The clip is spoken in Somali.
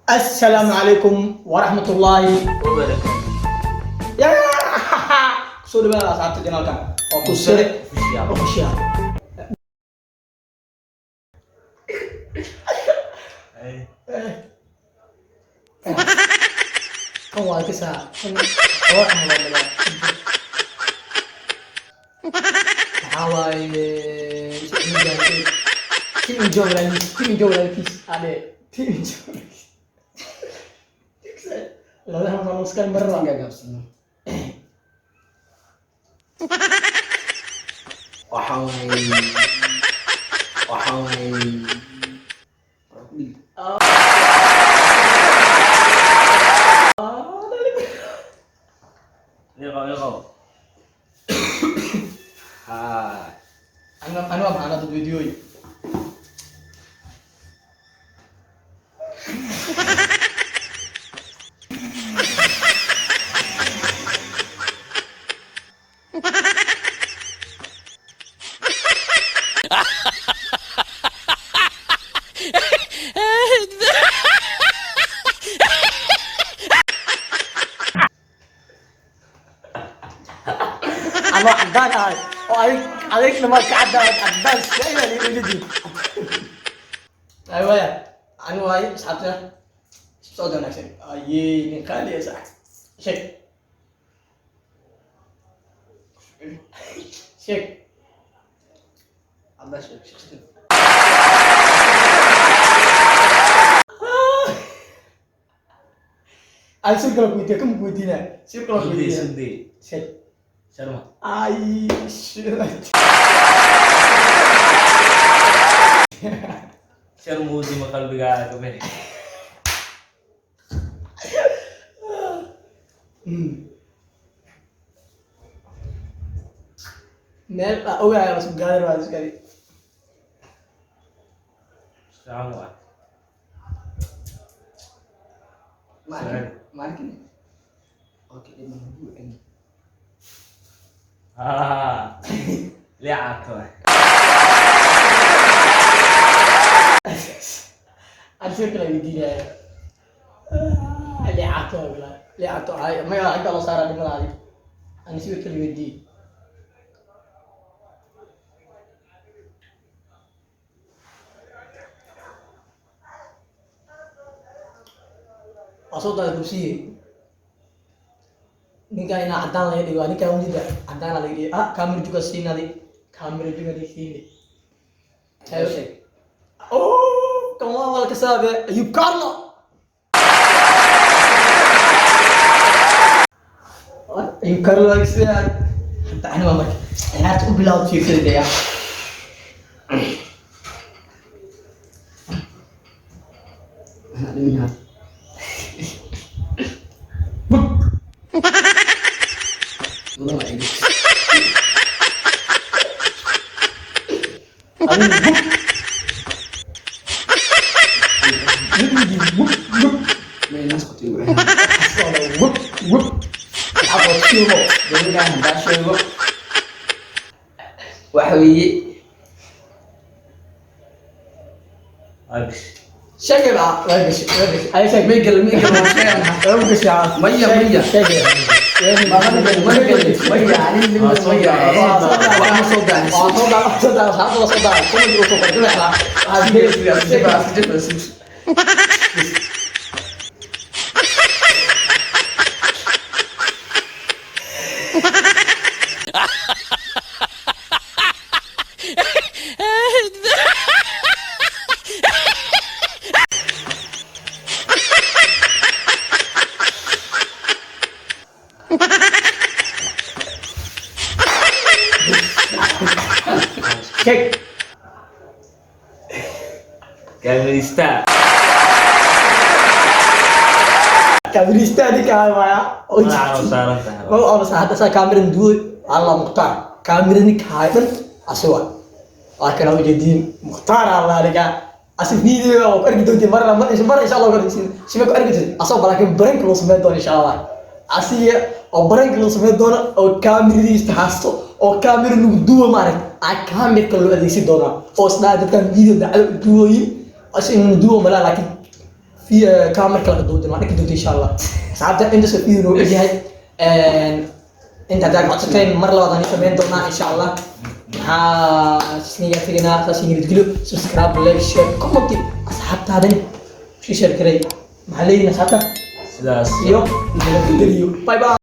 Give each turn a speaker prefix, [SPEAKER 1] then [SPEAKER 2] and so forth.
[SPEAKER 1] السلام عليكم ورحمة الله
[SPEAKER 2] وبركاته.
[SPEAKER 1] يا قصول بقى أصحاب الجنال كان قصول أخشياء هو كسا هو أحمد حواي تيم جولة كيس عليه تيم جولة لو ده merumuskan merah nggak gabs
[SPEAKER 2] وحوي يغو
[SPEAKER 1] أنا معنا الفيديو أنا عدان هاي عليك لما عدان شيء اللي يجي أيوة أنا واي ساعتها صوت أنا شيء أيه نكالي يا ساعة شيء شيء عباس شيء أنا سيركل كويتي كم كويتينا سيركل كويتي
[SPEAKER 2] سندي
[SPEAKER 1] شيء
[SPEAKER 2] شرما
[SPEAKER 1] أي شيء
[SPEAKER 2] شرمو دي مقال بقى كمان
[SPEAKER 1] مال أوعى يا رسول قادر بعد سكري
[SPEAKER 2] سلام عليكم
[SPEAKER 1] ماركني أوكي ده موضوع إني
[SPEAKER 2] ليه عاكوا
[SPEAKER 1] أنسير كلا يدينا اللي عاتوا ولا اللي عاتوا هاي ما يعيق الله صار على الملعب أنسير كلا يدي أصوات الكرسي نيكا هنا عدان لي دي نيكا ونجد عدان لي دي كاميرا juga sini nanti kamera juga di sini ayo oh kamu awal kesal ya Ayub Carlo Ayub Carlo lagi sih tak ada mama enak tuh bilang sih dia ya ada minat belum lagi Menas seperti gue. Apa sih lo? Jadi kan bahasa lo. Wahwi.
[SPEAKER 2] Habis.
[SPEAKER 1] Siapa lah? Habis. Ayo saya Miguel saya. Kamu ke siapa? Maya. Siapa? Mana Maya. Ini Maya. Wah, saudara. Satu saudara. Kamu juga saudara lah. Habis. Cek. Kamerista di kamera. Oh, ada saya kamera dua Allah Mukhtar. Kamera ini kaitan aswa. Akhirnya jadi Mukhtar Allah dia. Asal video aku gitu di mana insyaallah kan di sini. Siapa aku gitu. Asal balakin brand close medo insyaallah. Asal ya brand close medo o kamera ini istahasto. O kamera dua mare. A kamera kalau ada isi dona. O sudah ada video dah dua ini. Asal dua malah lagi في كاميرا كلا دوتين ما دوتين إن شاء الله ساعات أنت سفير وجهي أنت داك عطتين مرة وضعني كمان دونا إن شاء الله سنية فينا سنية تقولوا سبسكرايب لايك شير كومنتي أصحاب تادني شو شير كري محلي نساتا
[SPEAKER 2] sidaas
[SPEAKER 1] يو باي باي